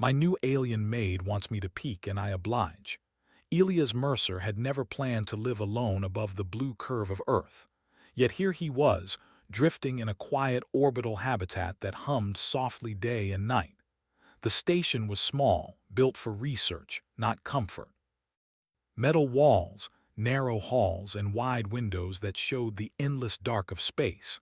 My new alien maid wants me to peek and I oblige. Elias Mercer had never planned to live alone above the blue curve of Earth. Yet here he was, drifting in a quiet orbital habitat that hummed softly day and night. The station was small, built for research, not comfort. Metal walls, narrow halls, and wide windows that showed the endless dark of space.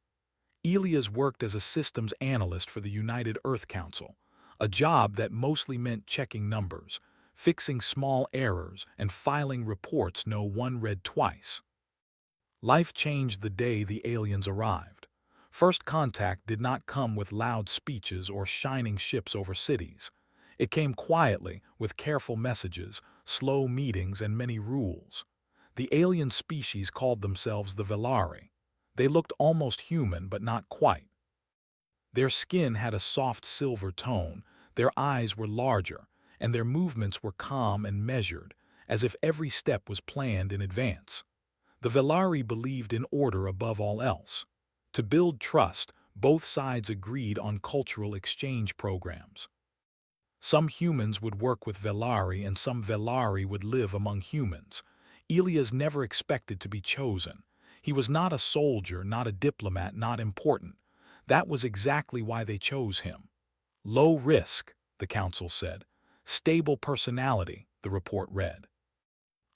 Elias worked as a systems analyst for the United Earth Council, a job that mostly meant checking numbers, fixing small errors, and filing reports no one read twice. Life changed the day the aliens arrived. First contact did not come with loud speeches or shining ships over cities. It came quietly, with careful messages, slow meetings, and many rules. The alien species called themselves the Velari. They looked almost human, but not quite. Their skin had a soft silver tone, their eyes were larger, and their movements were calm and measured, as if every step was planned in advance. The Velari believed in order above all else. To build trust, both sides agreed on cultural exchange programs. Some humans would work with Velari and some Velari would live among humans. Elias never expected to be chosen. He was not a soldier, not a diplomat, not important. That was exactly why they chose him. Low risk, the council said. Stable personality, the report read.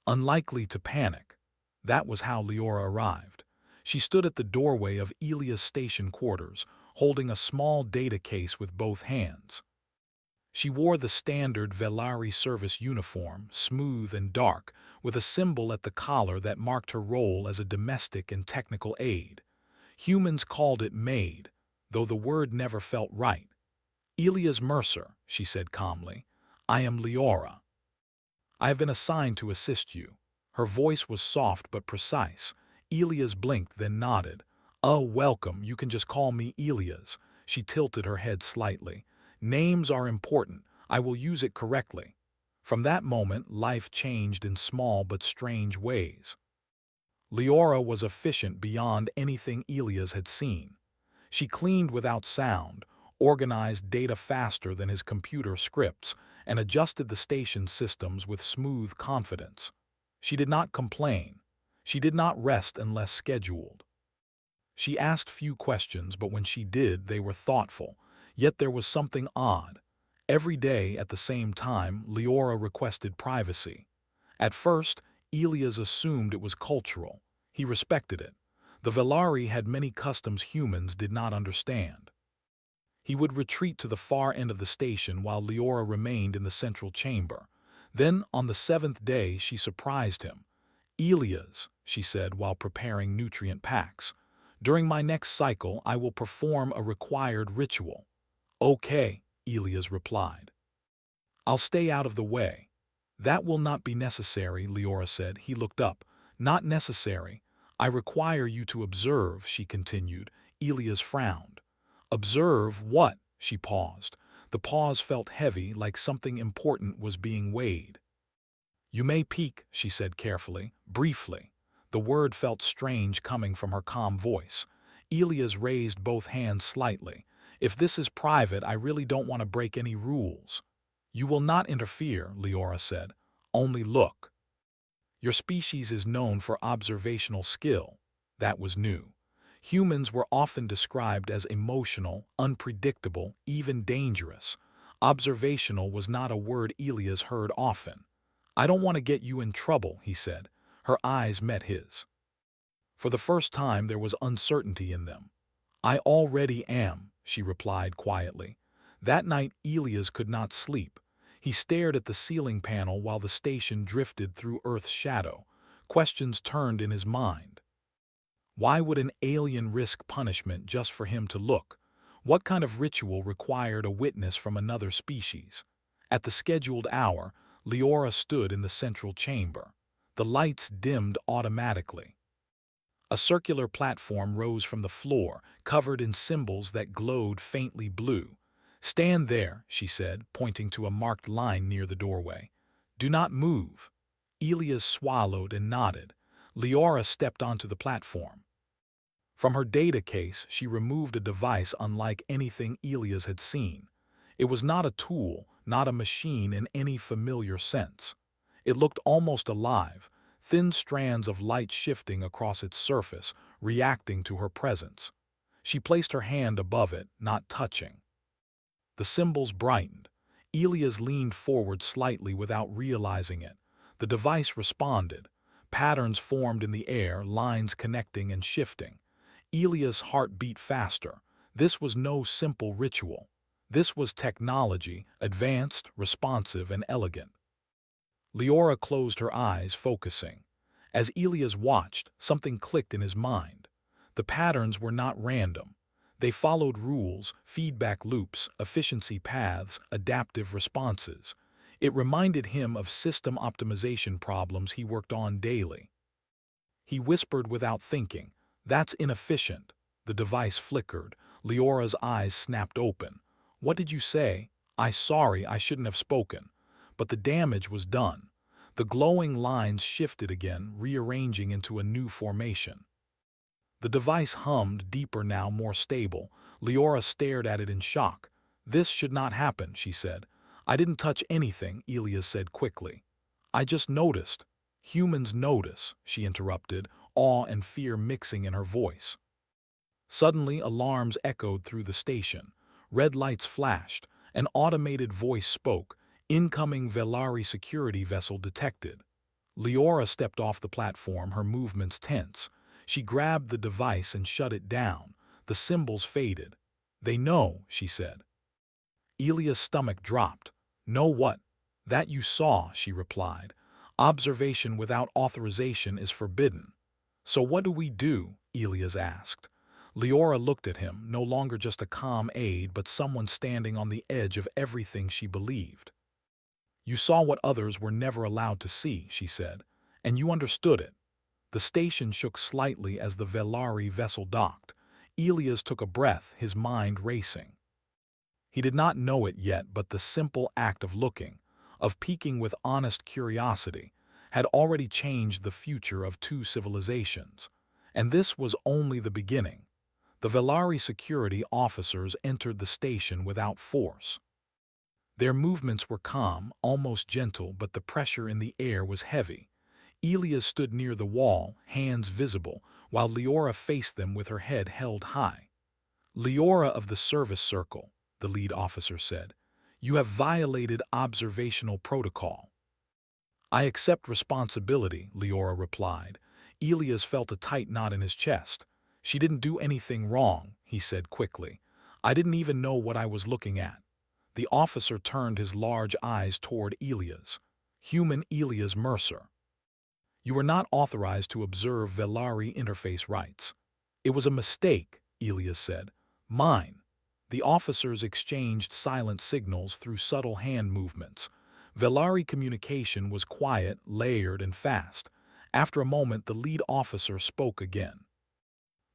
Unlikely to panic. That was how Leora arrived. She stood at the doorway of Elias' station quarters, holding a small data case with both hands. She wore the standard Velari service uniform, smooth and dark, with a symbol at the collar that marked her role as a domestic and technical aide. Humans called it Maid, though the word never felt right. Elias Mercer, she said calmly. I am Leora. I have been assigned to assist you. Her voice was soft but precise. Elias blinked, then nodded. Oh, welcome, you can just call me Elias. She tilted her head slightly. Names are important. I will use it correctly. From that moment, life changed in small but strange ways. Leora was efficient beyond anything Elias had seen. She cleaned without sound, organized data faster than his computer scripts, and adjusted the station systems with smooth confidence. She did not complain. She did not rest unless scheduled. She asked few questions, but when she did, they were thoughtful. Yet there was something odd. Every day at the same time, Leora requested privacy. At first, Elias assumed it was cultural. He respected it. The Velari had many customs humans did not understand. He would retreat to the far end of the station while Leora remained in the central chamber. Then, on the seventh day, she surprised him. Elias, she said while preparing nutrient packs, during my next cycle, I will perform a required ritual. Okay, Elias replied. I'll stay out of the way. That will not be necessary, Leora said. He looked up. Not necessary. I require you to observe, she continued. Elias frowned. Observe what? She paused. The pause felt heavy, like something important was being weighed. You may peek, she said carefully, briefly. The word felt strange coming from her calm voice. Elias raised both hands slightly. If this is private, I really don't want to break any rules. You will not interfere, Leora said. Only look. Your species is known for observational skill. That was new. Humans were often described as emotional, unpredictable, even dangerous. Observational was not a word Elias heard often. I don't want to get you in trouble, he said. Her eyes met his. For the first time there was uncertainty in them. I already am, she replied quietly. That night Elias could not sleep. He stared at the ceiling panel while the station drifted through Earth's shadow. Questions turned in his mind. Why would an alien risk punishment just for him to look? What kind of ritual required a witness from another species? At the scheduled hour, Leora stood in the central chamber. The lights dimmed automatically. A circular platform rose from the floor, covered in symbols that glowed faintly blue. Stand there, she said, pointing to a marked line near the doorway. Do not move. Elias swallowed and nodded. Leora stepped onto the platform. From her data case, she removed a device unlike anything Elias had seen. It was not a tool, not a machine in any familiar sense. It looked almost alive, thin strands of light shifting across its surface, reacting to her presence. She placed her hand above it, not touching. The symbols brightened. Elias leaned forward slightly without realizing it. The device responded. Patterns formed in the air, lines connecting and shifting. Elias' heart beat faster. This was no simple ritual. This was technology, advanced, responsive, and elegant. Leora closed her eyes, focusing. As Elias watched, something clicked in his mind. The patterns were not random. They followed rules, feedback loops, efficiency paths, adaptive responses. It reminded him of system optimization problems he worked on daily. He whispered without thinking, "That's inefficient." The device flickered. Leora's eyes snapped open. "What did you say?" Sorry, I shouldn't have spoken." But the damage was done. The glowing lines shifted again, rearranging into a new formation. The device hummed, deeper now, more stable. Leora stared at it in shock. "This should not happen," she said. "I didn't touch anything," Elias said quickly. "I just noticed." "Humans notice," she interrupted, awe and fear mixing in her voice. Suddenly, alarms echoed through the station. Red lights flashed. An automated voice spoke. "Incoming Velari security vessel detected." Leora stepped off the platform, her movements tense. She grabbed the device and shut it down. The symbols faded. "They know," she said. Elia's stomach dropped. "Know what?" "That you saw," she replied. "Observation without authorization is forbidden." "So what do we do?" Elias asked. Leora looked at him, no longer just a calm aide, but someone standing on the edge of everything she believed. "You saw what others were never allowed to see," she said, "and you understood it." The station shook slightly as the Velari vessel docked. Elias took a breath, his mind racing. He did not know it yet, but the simple act of looking, of peeking with honest curiosity, had already changed the future of two civilizations. And this was only the beginning. The Velari security officers entered the station without force. Their movements were calm, almost gentle, but the pressure in the air was heavy. Elias stood near the wall, hands visible, while Leora faced them with her head held high. "Leora of the service circle," the lead officer said, "you have violated observational protocol." "I accept responsibility," Leora replied. Elias felt a tight knot in his chest. "She didn't do anything wrong," he said quickly. "I didn't even know what I was looking at." The officer turned his large eyes toward Elias. "Human Elias Mercer. You were not authorized to observe Velari interface rights." "It was a mistake," Elias said. "Mine." The officers exchanged silent signals through subtle hand movements. Velari communication was quiet, layered, and fast. After a moment, the lead officer spoke again.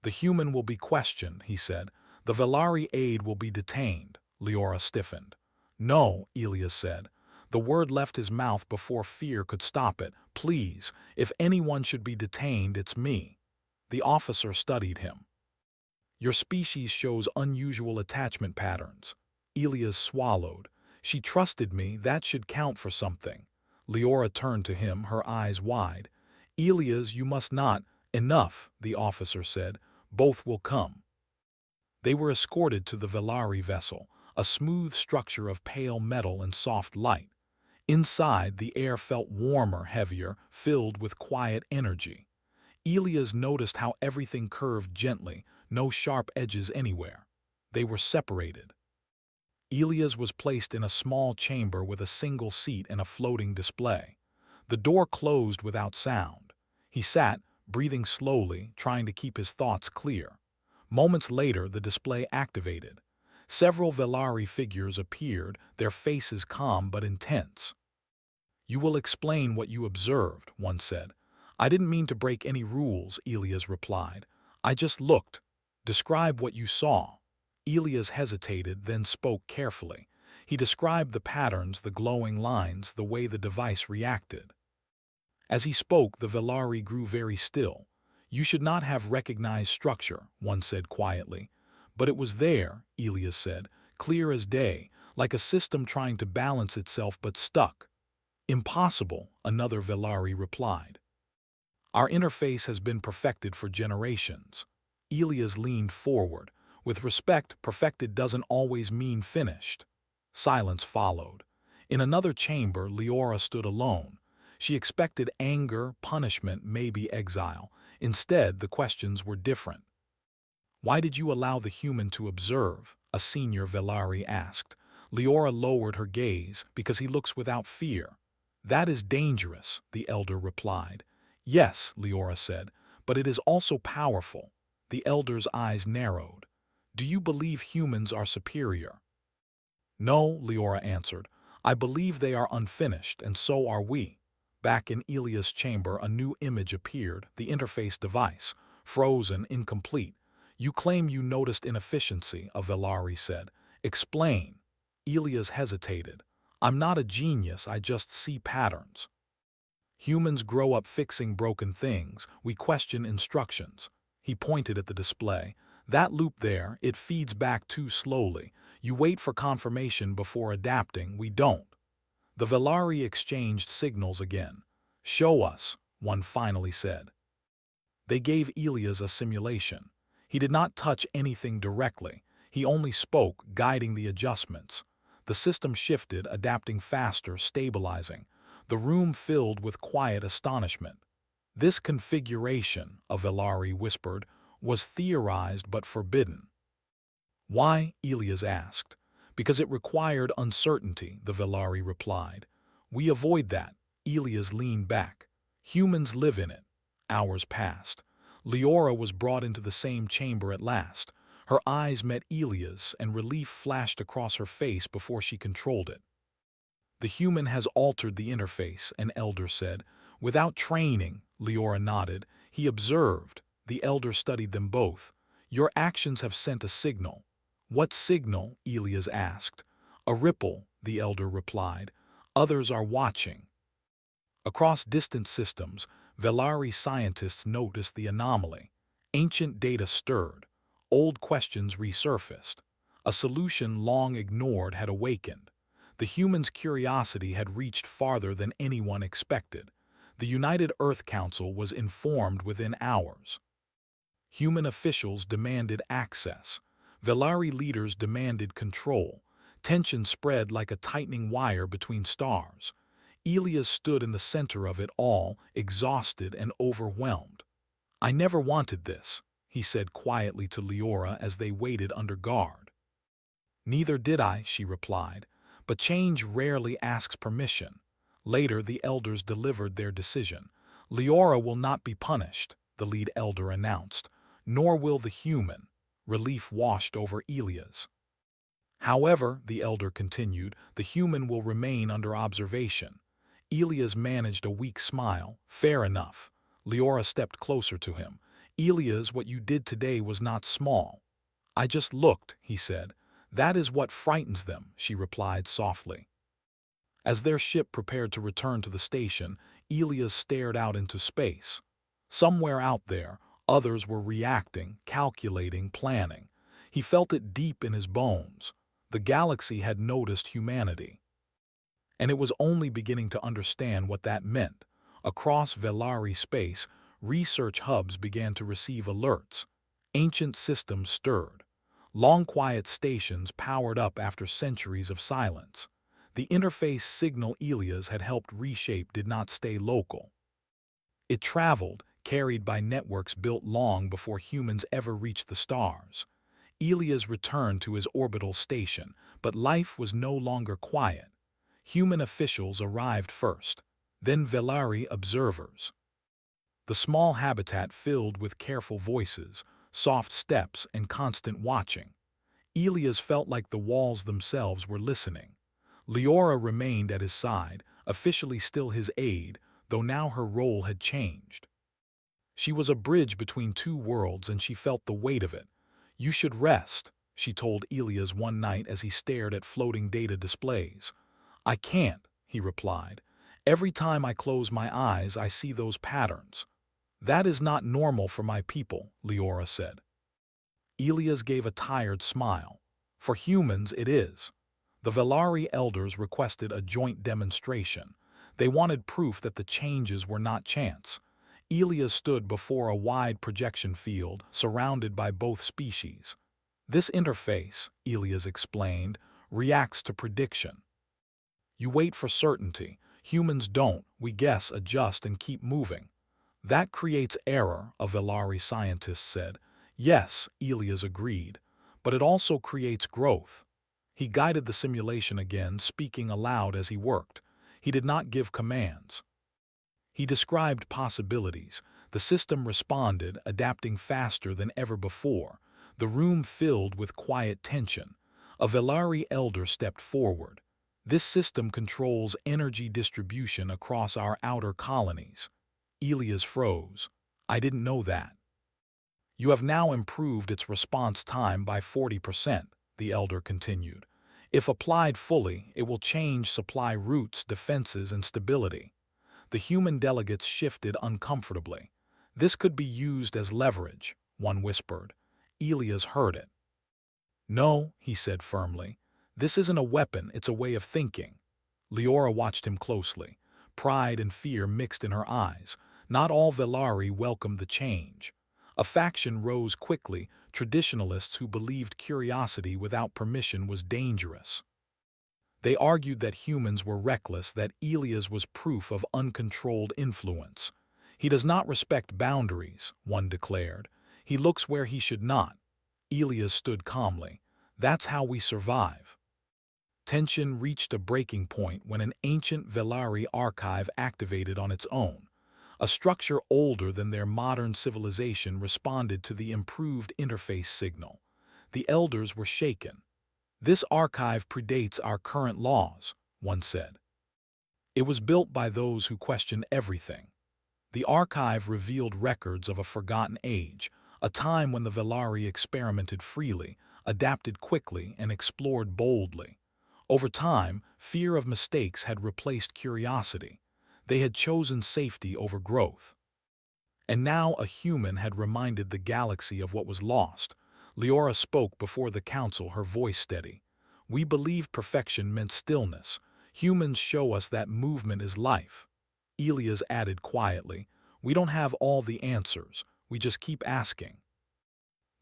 "The human will be questioned," he said. "The Velari aide will be detained." Leora stiffened. "No," Elias said. The word left his mouth before fear could stop it. "Please, if anyone should be detained, it's me." The officer studied him. "Your species shows unusual attachment patterns." Elias swallowed. "She trusted me, that should count for something." Leora turned to him, her eyes wide. "Elias, you must not—" "Enough," the officer said. "Both will come." They were escorted to the Velari vessel, a smooth structure of pale metal and soft light. Inside, the air felt warmer, heavier, filled with quiet energy. Elias noticed how everything curved gently, no sharp edges anywhere. They were separated. Elias was placed in a small chamber with a single seat and a floating display. The door closed without sound. He sat, breathing slowly, trying to keep his thoughts clear. Moments later, the display activated. Several Velari figures appeared, their faces calm but intense. "You will explain what you observed," one said. "I didn't mean to break any rules," Elias replied. "I just looked." "Describe what you saw." Elias hesitated, then spoke carefully. He described the patterns, the glowing lines, the way the device reacted. As he spoke, the Velari grew very still. "You should not have recognized structure," one said quietly. "But it was there," Elias said, "clear as day. like a system trying to balance itself but stuck. Impossible, another Velari replied. Our interface has been perfected for generations. Elias leaned forward. With respect, perfected doesn't always mean finished. Silence followed. In another chamber, Leora stood alone. She expected anger, punishment, maybe exile. Instead, the questions were different. Why did you allow the human to observe? A senior Velari asked. Leora lowered her gaze. Because he looks without fear. That is dangerous, the elder replied. Yes, Leora said, but it is also powerful. The elder's eyes narrowed. Do you believe humans are superior? No, Leora answered. I believe they are unfinished, and so are we. Back in Elia's chamber, a new image appeared, the interface device, frozen, incomplete. You claim you noticed inefficiency, a Velari said. Explain. Elias hesitated. I'm not a genius, I just see patterns. Humans grow up fixing broken things. We question instructions. He pointed at the display. That loop there, it feeds back too slowly. You wait for confirmation before adapting. We don't. The Velari exchanged signals again. Show us, one finally said. They gave Elias a simulation. He did not touch anything directly. He only spoke, guiding the adjustments. The system shifted, adapting faster, stabilizing. The room filled with quiet astonishment. This configuration, a Velari whispered, was theorized but forbidden. Why? Elias asked. Because it required uncertainty, the Velari replied. We avoid that. Elias leaned back. Humans live in it. Hours passed. Leora was brought into the same chamber at last. Her eyes met Elias, and relief flashed across her face before she controlled it. The human has altered the interface, an elder said. Without training, Leora nodded. He observed. The elder studied them both. Your actions have sent a signal. What signal? Elias asked. A ripple, the elder replied. Others are watching. Across distant systems, Velari scientists noticed the anomaly. Ancient data stirred. Old questions resurfaced. A solution long ignored had awakened. The human's curiosity had reached farther than anyone expected. The United Earth Council was informed within hours. Human officials demanded access. Velari leaders demanded control. Tension spread like a tightening wire between stars. Elias stood in the center of it all, exhausted and overwhelmed. I never wanted this, he said quietly to Leora as they waited under guard. Neither did I, she replied, but change rarely asks permission. Later, the elders delivered their decision. Leora will not be punished, the lead elder announced, nor will the human. Relief washed over Elias. However, the elder continued, the human will remain under observation. Elias managed a weak smile. Fair enough. Leora stepped closer to him. Elias, what you did today was not small. I just looked, he said. That is what frightens them, she replied softly. As their ship prepared to return to the station, Elias stared out into space. Somewhere out there, others were reacting, calculating, planning. He felt it deep in his bones. The galaxy had noticed humanity. And it was only beginning to understand what that meant. Across Velari space, research hubs began to receive alerts. Ancient systems stirred. Long quiet stations powered up after centuries of silence. The interface signal Elias had helped reshape did not stay local. It traveled, carried by networks built long before humans ever reached the stars. Elias returned to his orbital station, but life was no longer quiet. Human officials arrived first, then Velari observers. The small habitat filled with careful voices, soft steps, and constant watching. Elias felt like the walls themselves were listening. Leora remained at his side, officially still his aide, though now her role had changed. She was a bridge between two worlds, and she felt the weight of it. You should rest, she told Elias one night as he stared at floating data displays. I can't, he replied. Every time I close my eyes, I see those patterns. That is not normal for my people, Leora said. Elias gave a tired smile. For humans, it is. The Velari elders requested a joint demonstration. They wanted proof that the changes were not chance. Elias stood before a wide projection field, surrounded by both species. This interface, Elias explained, reacts to prediction. You wait for certainty. Humans don't. We guess, adjust, and keep moving. That creates error, a Velari scientist said. Yes, Elias agreed, but it also creates growth. He guided the simulation again, speaking aloud as he worked. He did not give commands. He described possibilities. The system responded, adapting faster than ever before. The room filled with quiet tension. A Velari elder stepped forward. This system controls energy distribution across our outer colonies. Elias froze. I didn't know that. You have now improved its response time by 40%, the elder continued. If applied fully, it will change supply routes, defenses, and stability. The human delegates shifted uncomfortably. This could be used as leverage, one whispered. Elias heard it. No, he said firmly. This isn't a weapon, it's a way of thinking. Leora watched him closely. Pride and fear mixed in her eyes. Not all Velari welcomed the change. A faction rose quickly, traditionalists who believed curiosity without permission was dangerous. They argued that humans were reckless, that Elias was proof of uncontrolled influence. He does not respect boundaries, one declared. He looks where he should not. Elias stood calmly. That's how we survive. Tension reached a breaking point when an ancient Velari archive activated on its own. A structure older than their modern civilization responded to the improved interface signal. The elders were shaken. This archive predates our current laws, one said. It was built by those who question everything. The archive revealed records of a forgotten age, a time when the Velari experimented freely, adapted quickly, and explored boldly. Over time, fear of mistakes had replaced curiosity. They had chosen safety over growth. And now a human had reminded the galaxy of what was lost. Leora spoke before the council, her voice steady. We believe perfection meant stillness. Humans show us that movement is life. Elias added quietly, we don't have all the answers. We just keep asking.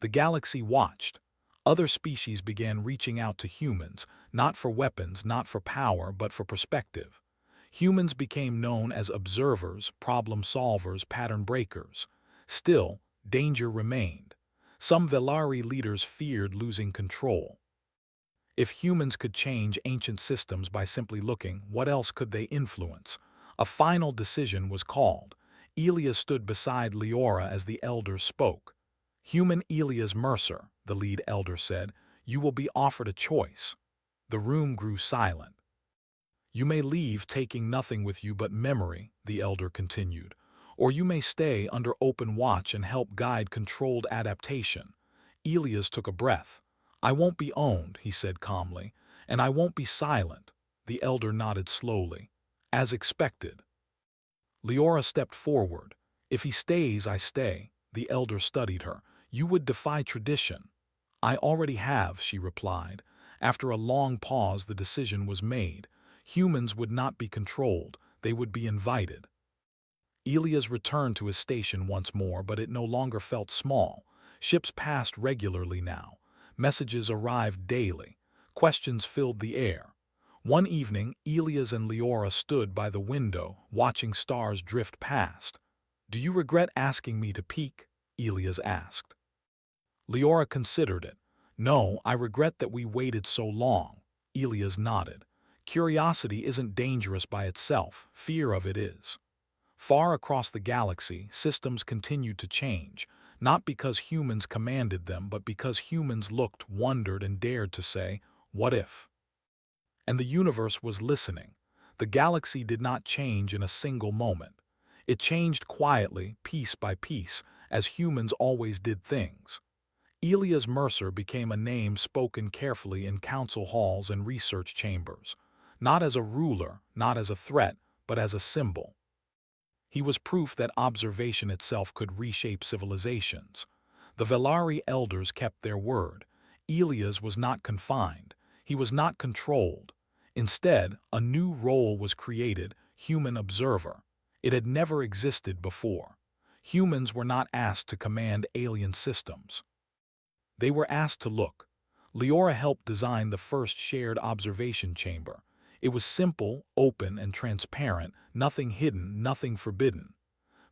The galaxy watched. Other species began reaching out to humans, not for weapons, not for power, but for perspective. Humans became known as observers, problem solvers, pattern breakers. Still, danger remained. Some Velari leaders feared losing control. If humans could change ancient systems by simply looking, what else could they influence? A final decision was called. Elias stood beside Leora as the elders spoke. Human Elias Mercer, the lead elder said, you will be offered a choice. The room grew silent. You may leave taking nothing with you but memory, the elder continued, or you may stay under open watch and help guide controlled adaptation. Elias took a breath. I won't be owned, he said calmly, and I won't be silent. The elder nodded slowly. As expected. Leora stepped forward. If he stays, I stay. The elder studied her. You would defy tradition. I already have, she replied. After a long pause, the decision was made. Humans would not be controlled. They would be invited. Elias returned to his station once more, but it no longer felt small. Ships passed regularly now. Messages arrived daily. Questions filled the air. One evening, Elias and Leora stood by the window, watching stars drift past. Do you regret asking me to peek? Elias asked. Leora considered it. No, I regret that we waited so long. Elias nodded. Curiosity isn't dangerous by itself, fear of it is. Far across the galaxy, systems continued to change, not because humans commanded them, but because humans looked, wondered, and dared to say, what if? And the universe was listening. The galaxy did not change in a single moment. It changed quietly, piece by piece, as humans always did things. Elias Mercer became a name spoken carefully in council halls and research chambers, not as a ruler, not as a threat, but as a symbol. He was proof that observation itself could reshape civilizations. The Velari elders kept their word. Elias was not confined. He was not controlled. Instead, a new role was created, human observer. It had never existed before. Humans were not asked to command alien systems. They were asked to look. Leora helped design the first shared observation chamber. It was simple, open, and transparent, nothing hidden, nothing forbidden.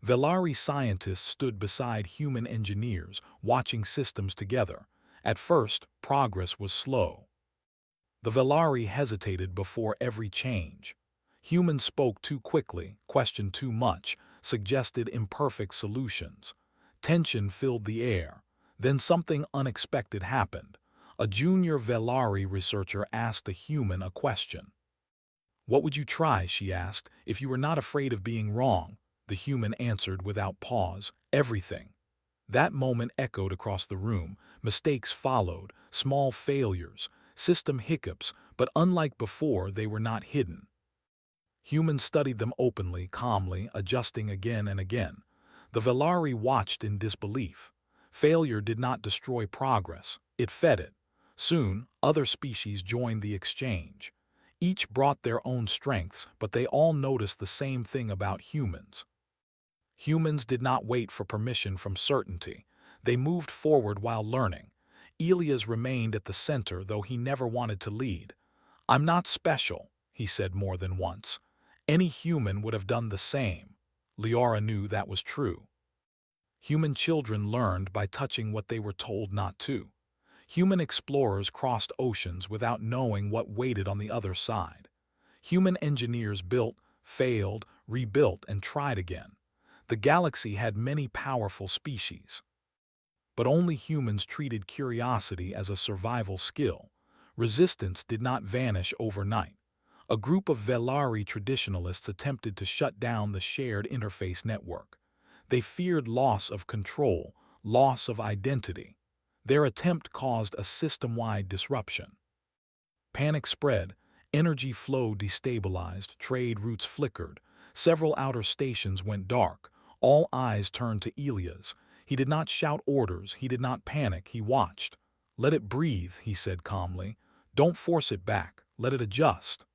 Velari scientists stood beside human engineers, watching systems together. At first, progress was slow. The Velari hesitated before every change. Humans spoke too quickly, questioned too much, suggested imperfect solutions. Tension filled the air. Then something unexpected happened. A junior Velari researcher asked a human a question. "What would you try," she asked, "if you were not afraid of being wrong?" The human answered without pause, "Everything." That moment echoed across the room. Mistakes followed, small failures, system hiccups, but unlike before, they were not hidden. Humans studied them openly, calmly, adjusting again and again. The Velari watched in disbelief. Failure did not destroy progress, it fed it. Soon, other species joined the exchange. Each brought their own strengths, but they all noticed the same thing about humans. Humans did not wait for permission from certainty. They moved forward while learning. Elias remained at the center, though he never wanted to lead. "I'm not special," he said more than once. Any human would have done the same. Leora knew that was true. Human children learned by touching what they were told not to. Human explorers crossed oceans without knowing what waited on the other side. Human engineers built, failed, rebuilt, and tried again. The galaxy had many powerful species. But only humans treated curiosity as a survival skill. Resistance did not vanish overnight. A group of Velari traditionalists attempted to shut down the shared interface network. They feared loss of control, loss of identity. Their attempt caused a system-wide disruption. Panic spread, energy flow destabilized, trade routes flickered, several outer stations went dark. All eyes turned to Elias. He did not shout orders, he did not panic, he watched. "Let it breathe," he said calmly. "Don't force it back, let it adjust."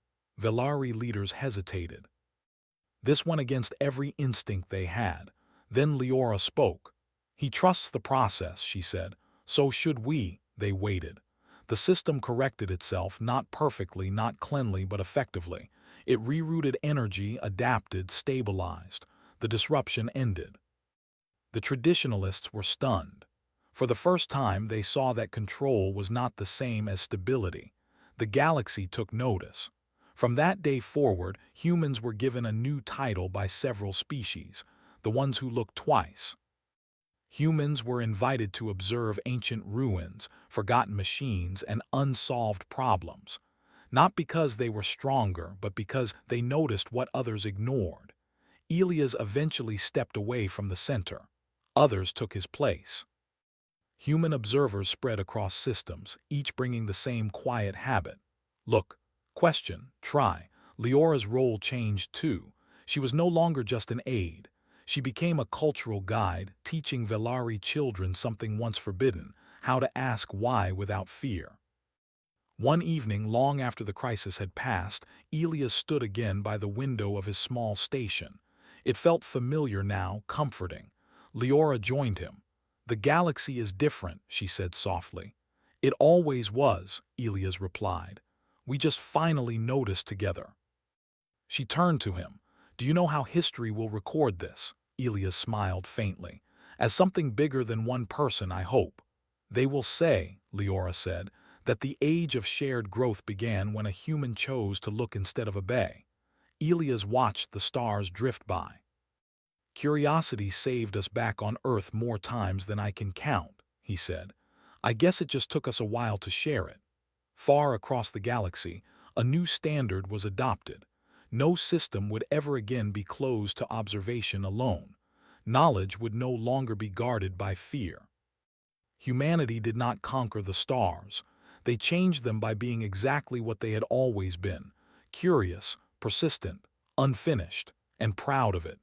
Velari leaders hesitated. This went against every instinct they had. Then Leora spoke. "He trusts the process," she said. "So should we." They waited. The system corrected itself, not perfectly, not cleanly, but effectively. It rerouted energy, adapted, stabilized. The disruption ended. The traditionalists were stunned. For the first time, they saw that control was not the same as stability. The galaxy took notice. From that day forward, humans were given a new title by several species, the ones who looked twice. Humans were invited to observe ancient ruins, forgotten machines, and unsolved problems. Not because they were stronger, but because they noticed what others ignored. Elias eventually stepped away from the center. Others took his place. Human observers spread across systems, each bringing the same quiet habit. Look, question, try. Leora's role changed too. She was no longer just an aide. She became a cultural guide, teaching Velari children something once forbidden, how to ask why without fear. One evening, long after the crisis had passed, Elias stood again by the window of his small station. It felt familiar now, comforting. Leora joined him. "The galaxy is different," she said softly. "It always was," Elias replied. "We just finally noticed together." She turned to him. "Do you know how history will record this?" Elias smiled faintly. "As something bigger than one person, I hope." "They will say," Leora said, "that the age of shared growth began when a human chose to look instead of obey." Elias watched the stars drift by. "Curiosity saved us back on Earth more times than I can count," he said. "I guess it just took us a while to share it." Far across the galaxy, a new standard was adopted. No system would ever again be closed to observation alone. Knowledge would no longer be guarded by fear. Humanity did not conquer the stars. They changed them by being exactly what they had always been: curious, persistent, unfinished, and proud of it.